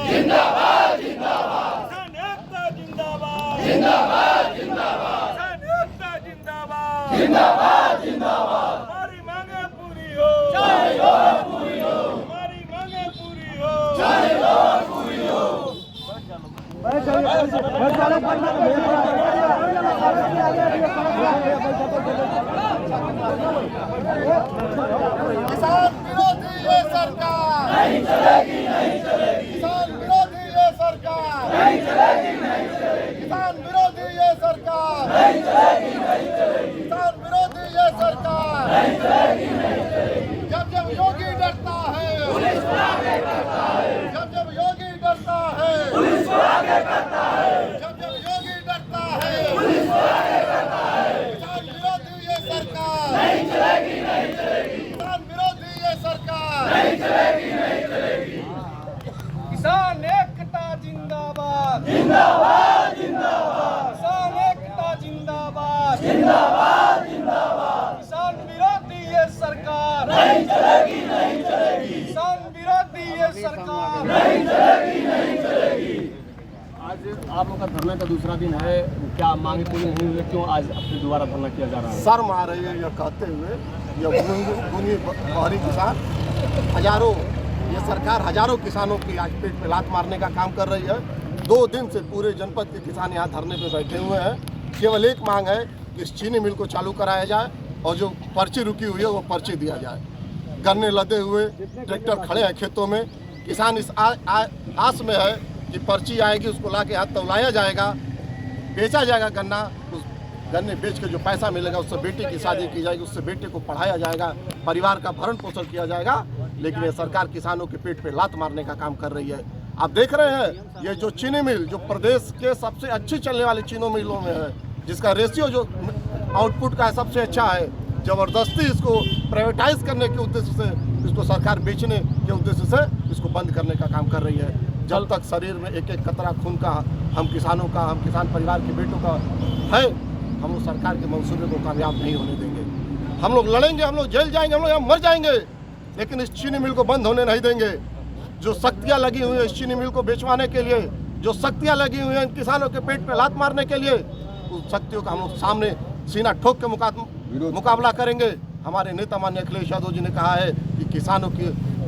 जिंदाबाद जिंदाबाद किसान एकता जिंदाबाद जिंदाबाद जिंदाबाद किसान एकता जिंदाबाद जिंदाबाद जिंदाबाद हमारी मांगे पूरी हो चाहे और पूरी हो हमारी मांगे पूरी हो चाहे और पूरी हो किसान विरोधी ये सरकार नहीं चलेगी नहीं चलेगी किसान विरोधी ये सरकार नहीं चलेगी नहीं चलेगी किसान विरोधी ये सरकार नहीं चलेगी नहीं चलेगी किसान विरोधी ये सरकार नहीं चलेगी नहीं चलेगी जब जब योगी डरता है पुलिस को आगे करता है जब जब योगी डरता है पुलिस को आगे करता है जब जब योगी डरता है पुलिस को आगे करता है किसान विरोधी ये सरकार नहीं चलेगी नहीं चलेगी किसान विरोधी ये सरकार नहीं चलेगी नहीं चलेगी किसान एकता जिंदाबाद जिंदाबाद जिंदाबाद किसान एकता जिंदाबाद जिंदाबाद जिंदाबाद किसान विरोधी ये सरकार नहीं चलेगी नहीं चलेगी किसान विरोधी ये सरकार नहीं चलेगी नहीं चलेगी आज आप लोग का धरना का दूसरा दिन है, क्या मांग पूरी नहीं हुई? क्यों आज अपने दोबारा धरना किया जा रहा है? शर्म आ रही है यह कहते हुए ये भूमि बहरी किसान हजारों ये सरकार हजारों किसानों की आज पेट पे लात मारने का काम कर रही है। 2 दिन से पूरे जनपद के किसान यहाँ धरने पे बैठे हुए हैं। केवल एक मांग है कि इस चीनी मिल को चालू कराया जाए और जो पर्ची रुकी हुई है वो पर्ची दिया जाए। गन्ने लदे हुए ट्रैक्टर खड़े हैं खेतों में। किसान इस आस में है कि पर्ची आएगी, उसको ला के हाथ तौलाया जाएगा, बेचा जाएगा गन्ना। उस गन्ने बेच के जो पैसा मिलेगा उससे बेटी की शादी की जाएगी, उससे बेटे को पढ़ाया जाएगा, परिवार का भरण पोषण किया जाएगा। लेकिन ये सरकार किसानों के पेट पे लात मारने का काम कर रही है। आप देख रहे हैं ये जो चीनी मिल जो प्रदेश के सबसे अच्छी चलने वाली चीनी मिलों में है, जिसका रेशियो जो आउटपुट का है सबसे अच्छा है, जबरदस्ती इसको प्राइवेटाइज करने के उद्देश्य से, इसको सरकार बेचने के उद्देश्य से इसको बंद करने का काम कर रही है। जब तक शरीर में एक एक कतरा खून का हम किसानों का, हम किसान परिवार के बेटों का है, हम लोग सरकार के मंसूबे को कामयाब नहीं होने देंगे। हम लोग लड़ेंगे, हम लोग जेल जाएंगे, हम लोग यहाँ मर जाएंगे, लेकिन इस चीनी मिल को बंद होने नहीं देंगे। जो शक्तियाँ लगी हुई है इस चीनी मिल को बेचवाने के लिए, जो शक्तियाँ लगी हुई हैं इन किसानों के पेट पे लात मारने के लिए, उस शक्तियों का हम लोग सामने सीना ठोक के मुकाबला करेंगे। हमारे नेता माननीय अखिलेश यादव जी ने कहा है कि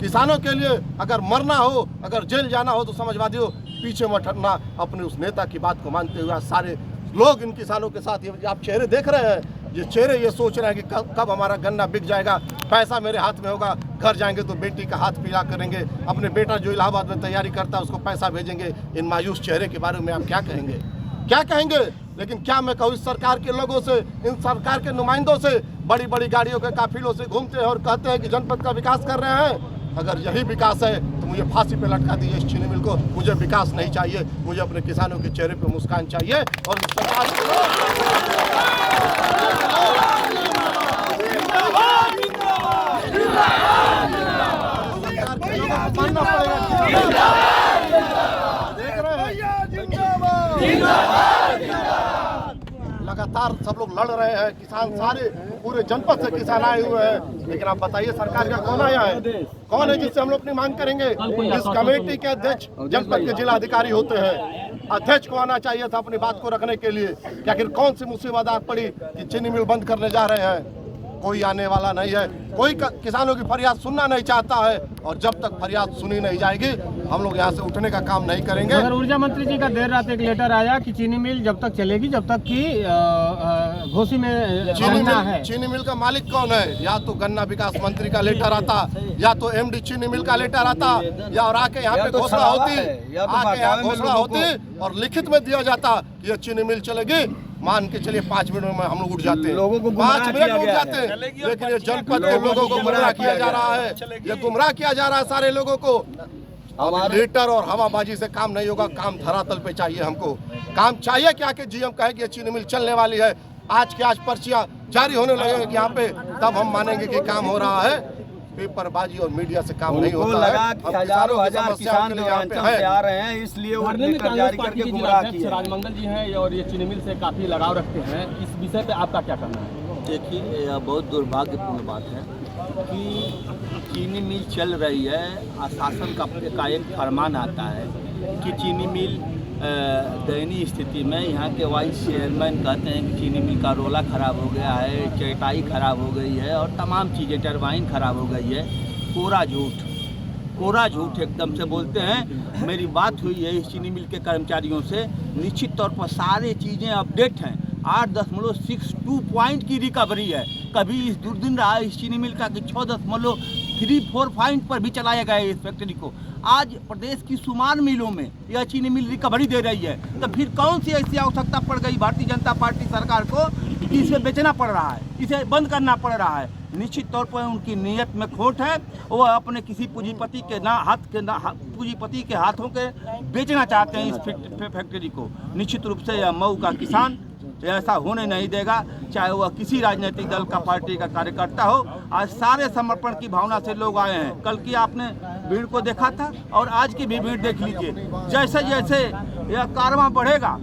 किसानों के लिए अगर मरना हो, अगर जेल जाना हो तो समझवादियों पीछे मत हटना। अपने उस नेता की बात को मानते हुए सारे लोग इन किसानों के साथ, ये आप चेहरे देख रहे हैं, ये चेहरे ये सोच रहे हैं कि कब हमारा गन्ना बिक जाएगा, पैसा मेरे हाथ में होगा, घर जाएंगे तो बेटी का हाथ पीला करेंगे, अपने बेटा जो इलाहाबाद में तैयारी करता है उसको पैसा भेजेंगे। इन मायूस चेहरे के बारे में आप क्या कहेंगे, क्या कहेंगे? लेकिन क्या मैं कहूँ, इस सरकार के लोगों से, इन सरकार के नुमाइंदों से, बड़ी बड़ी गाड़ियों के काफिलों से घूमते हैं और कहते हैं कि जनपद का विकास कर रहे हैं। अगर यही विकास है तो मुझे फांसी पे लटका दीजिए इस चीनी मिल को। मुझे विकास नहीं चाहिए, मुझे अपने किसानों के चेहरे पे मुस्कान चाहिए। और इस सरकार मानना पड़ेगा। देख रहे हैं लगातार सब लोग लड़ रहे हैं, किसान सारे पूरे जनपद से किसान आए हुए हैं। लेकिन आप बताइए सरकार का कौन आया है, कौन है जिससे हम लोग अपनी मांग करेंगे? इस कमेटी के अध्यक्ष जनपद के जिला अधिकारी होते हैं। अध्यक्ष को आना चाहिए था अपनी बात को रखने के लिए कि आखिर कौन सी मुसीबत आ पड़ी कि चीनी मिल बंद करने जा रहे हैं। कोई आने वाला नहीं है, कोई किसानों की फरियाद सुनना नहीं चाहता है। और जब तक फरियाद सुनी नहीं जाएगी हम लोग यहाँ से उठने का काम नहीं करेंगे। अगर ऊर्जा मंत्री जी का देर रात एक लेटर आया कि चीनी मिल जब तक चलेगी जब तक कि घोसी में चीनी मिल का मालिक कौन है? या तो गन्ना विकास मंत्री का लेटर आता, या तो MD चीनी मिल का लेटर आता, या और आके यहाँ पे घोषणा होती, आके यहाँ घोषणा होती और लिखित में दिया जाता कि ये चीनी मिल चलेगी। मान के चलिए 5 मिनट में हम लोग उठ जाते हैं, 5 मिनट उठ जाते हैं। लेकिन ये जनपद के लोगों को गुमराह किया जा रहा है, ये गुमराह किया जा रहा है सारे लोगों को। लेटर और हवाबाजी से काम नहीं होगा, काम धरातल पे चाहिए। हमको काम चाहिए क्या कि GM कहे कि ये चीनी मिल चलने वाली है, आज के आज पर्चियां जारी होने लगेगी यहाँ पे, तब हम मानेंगे कि काम हो रहा है। पेपरबाजी और मीडिया से काम नहीं होता है। हम हजारों हजार किसान लोग से आ रहे हैं, इसलिए वो लेटर जारी करके गुमराह किए। राजमंगल जी हैं और ये चीनी मिल से काफी लगाव रखते हैं, इस विषय पे आपका क्या कहना है? देखिए, यह बहुत दुर्भाग्यपूर्ण बात है कि चीनी मिल चल रही है, शासन का एक फरमान आता है कि चीनी मिल दयनीय स्थिति में, यहाँ के वाइस चेयरमैन कहते हैं कि चीनी मिल का रोला ख़राब हो गया है, चटाई ख़राब हो गई है और तमाम चीज़ें, टरबाइन ख़राब हो गई है। कोरा झूठ एकदम से बोलते हैं। मेरी बात हुई है इस चीनी मिल के कर्मचारियों से, निश्चित तौर पर सारे चीज़ें अपडेट हैं। 8.62 पॉइंट की रिकवरी है। कभी इस दुर्दिन रहा इस चीनी मिल का कि 6.34 पॉइंट पर भी चलाया गया है इस फैक्ट्री को। आज प्रदेश की शुमार मिलों में यह चीनी मिल रिकवरी दे रही है, तो फिर कौन सी ऐसी आवश्यकता पड़ गई भारतीय जनता पार्टी सरकार को कि इसे बेचना पड़ रहा है, इसे बंद करना पड़ रहा है। निश्चित तौर पर उनकी नीयत में खोट है। वो अपने किसी पूंजीपति के हाथों के बेचना चाहते हैं इस फैक्ट्री को। निश्चित रूप से यह मऊ का किसान ऐसा होने नहीं देगा, चाहे वह किसी राजनीतिक दल का, पार्टी का कार्यकर्ता हो। आज सारे समर्पण की भावना से लोग आए हैं। कल की आपने भीड़ को देखा था और आज की भी भीड़ देख लीजिए। जैसे जैसे यह कारवां बढ़ेगा,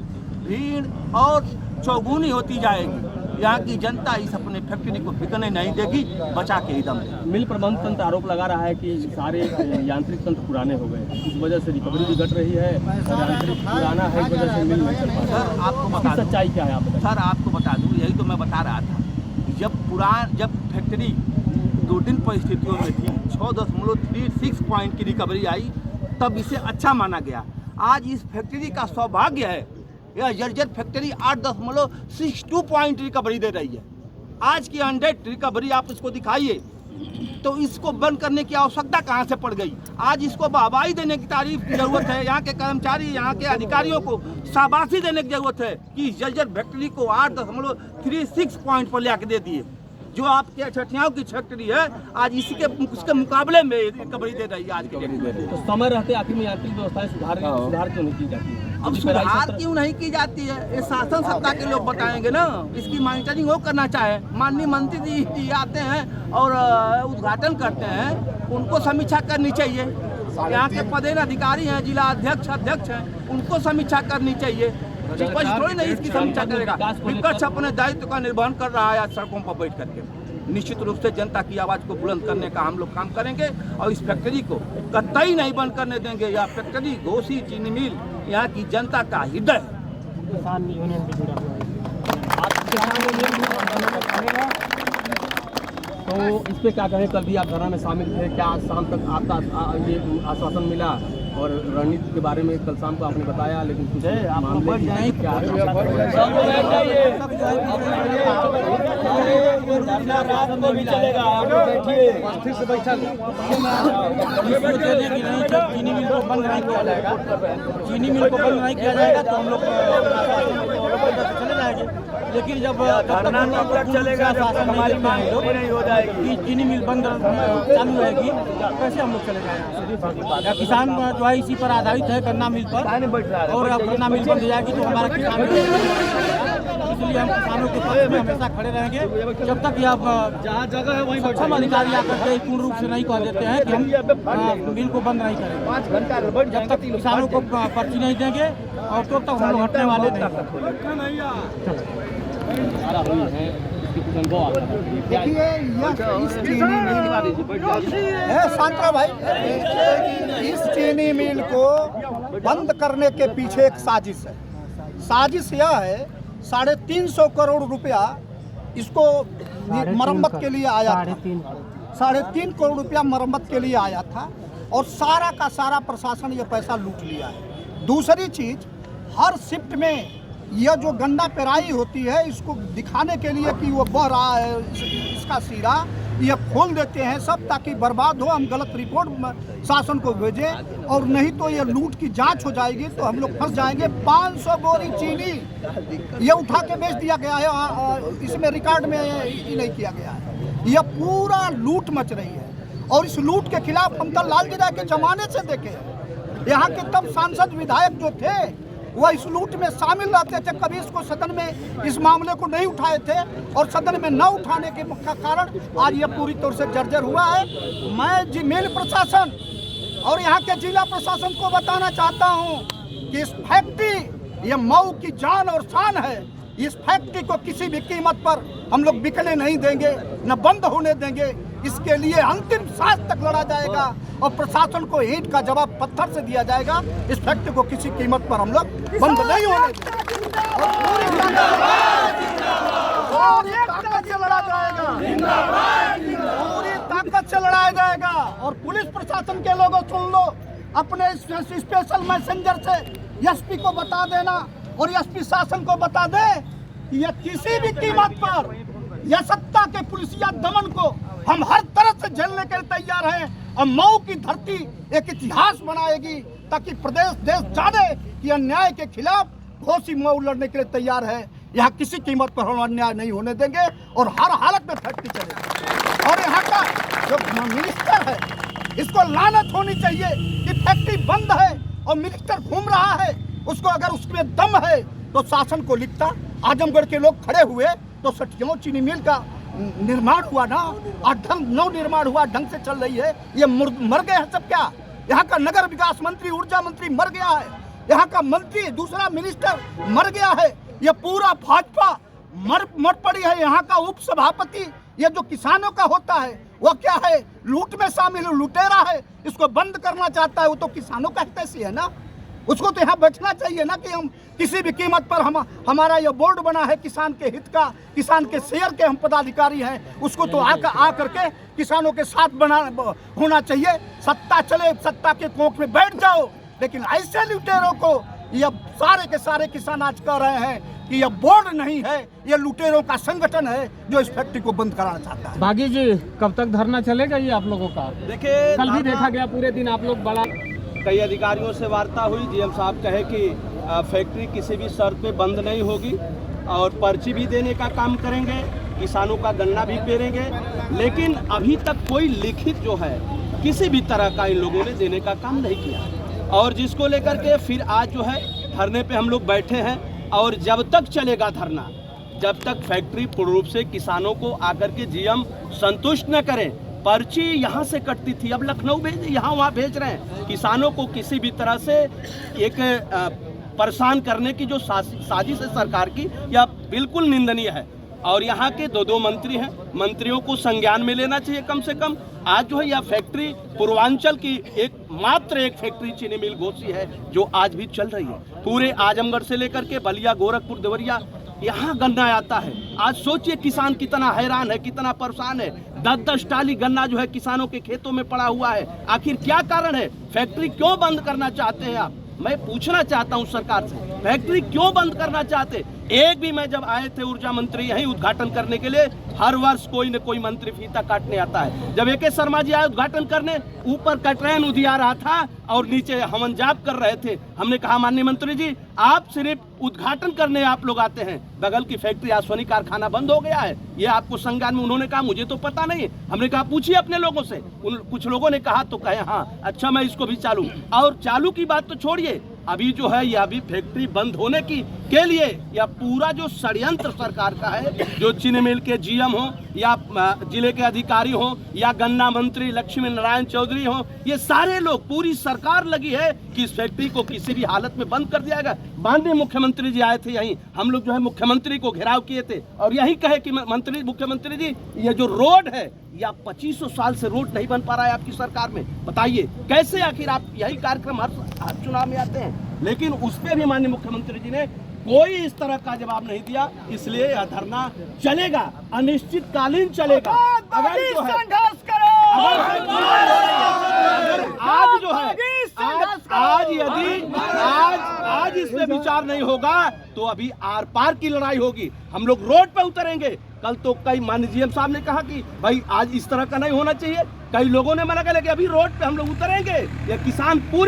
भीड़ और चौगुनी होती जाएगी। यहाँ की जनता इस अपने फैक्ट्री को बिकने नहीं देगी, बचा के ही दम देगी। मिल प्रबंध तंत्र आरोप लगा रहा है कि सारे यांत्रिक तंत्र पुराने हो गए, इस वजह से रिकवरी भी घट रही है। यांत्रिक पुराना है, इस वजह से मिल नहीं चल पा रहा। सर आपको बता दूं, सच्चाई क्या है आप बताइए। सर आपको बता दूं, यही तो मैं बता रहा था। जब फैक्ट्री 2 दिन परिस्थितियों में थी, 6.36 पॉइंट की रिकवरी आई, तब इसे अच्छा माना गया। आज इस फैक्ट्री का सौभाग्य है, यह जर्जर फैक्ट्री 8.62 पॉइंट रिकवरी दे रही है। आज की 100 रिकवरी आप इसको दिखाइए, तो इसको बंद करने की आवश्यकता कहाँ से पड़ गई? आज इसको वाहवाही देने की तारीफ की जरूरत है। यहाँ के कर्मचारी, यहाँ के अधिकारियों को शाबाशी देने की जरूरत है कि इस जर्जर फैक्ट्री को 8.36 पॉइंट पर ले आके दे दिए। जो आपके छठियाओं की फैक्ट्री है, आज उसके मुकाबले में रिकवरी दे रही है आज के डेट में। तो समय रहते आखिर में यांत्रिक व्यवस्थाएं सुधार क्यों नहीं की जाती है? अब सुधार क्यों नहीं की जाती है, ये शासन सत्ता के लोग बताएंगे ना। इसकी मॉनिटरिंग वो करना चाहे। माननीय मंत्री जी आते हैं और उद्घाटन करते हैं, उनको समीक्षा करनी चाहिए। यहाँ के पदेन अधिकारी हैं, जिला अध्यक्ष हैं, उनको समीक्षा करनी चाहिए। विपक्ष थोड़ी नहीं इसकी समीक्षा करेगा। विपक्ष अपने दायित्व का निर्वहन कर रहा है आज सड़कों पर बैठ करके। निश्चित रूप से जनता की आवाज़ को बुलंद करने का हम लोग काम करेंगे और इस फैक्ट्री को कतई नहीं बंद करने देंगे। यह फैक्ट्री घोसी चीनी मिल यहाँ की जनता का हृदय है। किसान यूनियन भी जुड़ा हुआ है, तो इस पे क्या कहें? कल भी आप धरना में शामिल थे, क्या शाम तक आपका ये आश्वासन मिला? और रणनीति के बारे में कल शाम को आपने बताया, लेकिन कुछ मामले नहीं क्या चीनी मिल को बंद नहीं किया जाएगा, चीनी मिल को बंद नहीं किया जाएगा तो हम लोग चले जाएंगे। लेकिन जब चलेगा हमारी मांग नहीं हो जाएगी कि चीनी मिल बंद चालू रहेगी, कैसे हम लोग चले जाएंगे? किसान जो है इसी पर आधारित है, गन्ना मिल पर, और अब गन्ना मिल बंद हो जाएगी तो हमारा किसान, इसलिए हम किसानों के पक्ष में हमेशा खड़े रहेंगे जब तक यह जहाँ जगह है वहीं सक्षम अधिकारी आकर के पूर्ण रूप से नहीं कह देते हैं कि हम मिल को बंद नहीं करेंगे। 5 घंटा जब तक किसानों को पर्ची नहीं देंगे और तब तक हम लोग हटने वाले नहीं। सांत्रा भाई, इस चीनी मिल को बंद करने के पीछे एक साजिश है। साजिश यह है, 350 करोड़ रुपया इसको मरम्मत के लिए आया था। 3.5 करोड़ रुपया मरम्मत के लिए आया था और सारा का सारा प्रशासन ये पैसा लूट लिया है। दूसरी चीज, हर शिफ्ट में यह जो गन्ना पेराई होती है, इसको दिखाने के लिए कि वो बह रहा है, इसका सिरा ये खोल देते हैं सब ताकि बर्बाद हो, हम गलत रिपोर्ट शासन को भेजें, और नहीं तो ये लूट की जांच हो जाएगी तो हम लोग फंस जाएंगे। 500 बोरी चीनी ये उठा के बेच दिया गया है, इसमें रिकॉर्ड में ये नहीं किया गया है। यह पूरा लूट मच रही है और इस लूट के खिलाफ हम तो लालजी राय के जमाने से देखे। यहाँ के तब सांसद विधायक जो थे वह इस लूट में शामिल रहते थे, कभी इसको सदन में इस मामले को नहीं उठाए थे, और सदन में न उठाने के मुख्य कारण आज यह पूरी तौर से जर्जर हुआ है। मैं मिल प्रशासन और यहाँ के जिला प्रशासन को बताना चाहता हूँ कि इस फैक्ट्री, ये मऊ की जान और शान है, इस फैक्ट्री को किसी भी कीमत पर हम लोग बिकने नहीं देंगे, न बंद होने देंगे। इसके लिए अंतिम सांस तक लड़ा जाएगा और प्रशासन को ईंट का जवाब पत्थर से दिया जाएगा। इस फैक्ट्री को किसी कीमत पर हम लोग बंद नहीं होने देंगे और पूरी ताकत से लड़ा जाएगा, पूरी ताकत से लड़ाया जाएगा। और पुलिस प्रशासन के लोगों सुन लो, अपने स्पेशल मैसेंजर से एसपी को बता देना और एसपी शासन को बता दे कि यह किसी भी कीमत पर यह सत्ता के पुलिसिया दमन को हम हर तरह से झेलने के लिए तैयार हैं। और मऊ की धरती एक इतिहास बनाएगी ताकि प्रदेश देश जाने कि अन्याय के खिलाफ घोसी मऊ लड़ने के लिए तैयार है। यहाँ किसी कीमत पर हम अन्याय नहीं होने देंगे और हर हालत में फैक्ट्री चलेगी। और यहाँ का जो मिनिस्टर है, इसको लानत होनी चाहिए कि फैक्ट्री बंद है और मिनिस्टर घूम रहा है। उसको अगर उसमें दम है तो शासन को लिखता। आजमगढ़ के लोग खड़े हुए तो सठियों चीनी मिल का निर्माण हुआ ना, और नव निर्माण हुआ, ढंग से चल रही है। ये मर गए हैं सब क्या? यहाँ का नगर विकास मंत्री, ऊर्जा मंत्री मर गया है, यहाँ का मंत्री दूसरा मिनिस्टर मर गया है, ये पूरा भाजपा मर पड़ी है। यहाँ का उप सभापति, ये जो किसानों का होता है वो क्या है, लूट में शामिल लुटेरा है, इसको बंद करना चाहता है। वो तो किसानों का हितैषी है ना, उसको तो यहाँ बैठना चाहिए ना कि हम किसी भी कीमत पर हमारा ये बोर्ड बना है किसान के हित का, किसान के शेयर के हम पदाधिकारी हैं, उसको तो आ करके किसानों के साथ होना चाहिए। सत्ता चले, सत्ता के कोख में बैठ जाओ, लेकिन ऐसे लुटेरों को ये सारे के सारे किसान आज कह रहे हैं कि ये बोर्ड नहीं है, ये लुटेरों का संगठन है जो इस फैक्ट्री को बंद कराना चाहता है। बागी जी, कब तक धरना चलेगा ये आप लोगों का? देखिए, कल भी देखा गया पूरे दिन आप लोग बड़ा, कई अधिकारियों से वार्ता हुई। जीएम साहब कहे कि फैक्ट्री किसी भी शर्त पे बंद नहीं होगी और पर्ची भी देने का काम करेंगे, किसानों का गन्ना भी पेरेंगे। लेकिन अभी तक कोई लिखित जो है किसी भी तरह का इन लोगों ने देने का काम नहीं किया, और जिसको लेकर के फिर आज जो है धरने पे हम लोग बैठे हैं। और जब तक चलेगा धरना, जब तक फैक्ट्री पूर्ण रूप से किसानों को आकर के जीएम संतुष्ट न करें। पर्ची यहाँ से कटती थी, अब लखनऊ भेज, यहाँ वहाँ भेज रहे हैं। किसानों को किसी भी तरह से एक परेशान करने की जो साजिश है सरकार की, यह बिल्कुल निंदनीय है। और यहाँ के दो मंत्री हैं, मंत्रियों को संज्ञान में लेना चाहिए कम से कम। आज जो है यह फैक्ट्री पूर्वांचल की मात्र एक फैक्ट्री चीनी मिल घोसी है जो आज भी चल रही है। पूरे आजमगढ़ से लेकर के बलिया, गोरखपुर, देवरिया, यहाँ गन्ना आता है। आज सोचिए किसान कितना हैरान है, कितना परेशान है। 10-10 टाली गन्ना जो है किसानों के खेतों में पड़ा हुआ है। आखिर क्या कारण है? फैक्ट्री क्यों बंद करना चाहते हैं आप? मैं पूछना चाहता हूं सरकार से, फैक्ट्री क्यों बंद करना चाहते? एक भी, मैं जब आए थे ऊर्जा मंत्री यहीं उद्घाटन करने के लिए, हर वर्ष कोई न कोई मंत्री फीता काटने आता है। जब AK शर्मा जी आए उद्घाटन करने, ऊपर कटरैन उधिया रहा था और नीचे हवन जाप कर रहे थे। हमने कहा माननीय मंत्री जी, आप सिर्फ उद्घाटन करने आप लोग आते हैं, बगल की फैक्ट्री आसवानी कारखाना बंद हो गया है, ये आपको संज्ञान में? उन्होंने कहा मुझे तो पता नहीं। हमने कहा पूछिए अपने लोगों से। कुछ लोगों ने कहा तो कहे हाँ अच्छा मैं इसको भी चालू। और चालू की बात तो छोड़िए, अभी जो है यह अभी फैक्ट्री बंद होने के लिए यह पूरा जो षड्यंत्र सरकार का है, जो चीनी मिल के जीएम हो या जिले के अधिकारी हो या गन्ना मंत्री लक्ष्मी नारायण चौधरी हो, ये सारे लोग, पूरी सरकार लगी है कि इस फैक्ट्री को किसी भी हालत में बंद कर दिया जाएगा। माननीय मुख्यमंत्री जी आए थे यहीं, हम लोग जो है मुख्यमंत्री को घेराव किए थे और यही कहे कि मुख्यमंत्री जी ये जो रोड है या 2500 साल से रोड नहीं बन पा रहा है आपकी सरकार में, बताइए कैसे? आखिर आप यही कार्यक्रम हर चुनाव में आते हैं, लेकिन उस पर भी माननीय मुख्यमंत्री जी ने कोई इस तरह का जवाब नहीं दिया। इसलिए यह धरना चलेगा, अनिश्चितकालीन चलेगा। अगर जो है आज जो है आज यदि आज इस पे विचार नहीं होगा तो अभी आर पार की लड़ाई होगी। हम लोग रोड पे उतरेंगे। कल तो कई माननीय जीएम साहब ने कहा कि भाई आज इस तरह का नहीं होना चाहिए, कई लोगों ने मना किया कि अभी रोड पे हम लोग उतरेंगे। ये किसान पूरी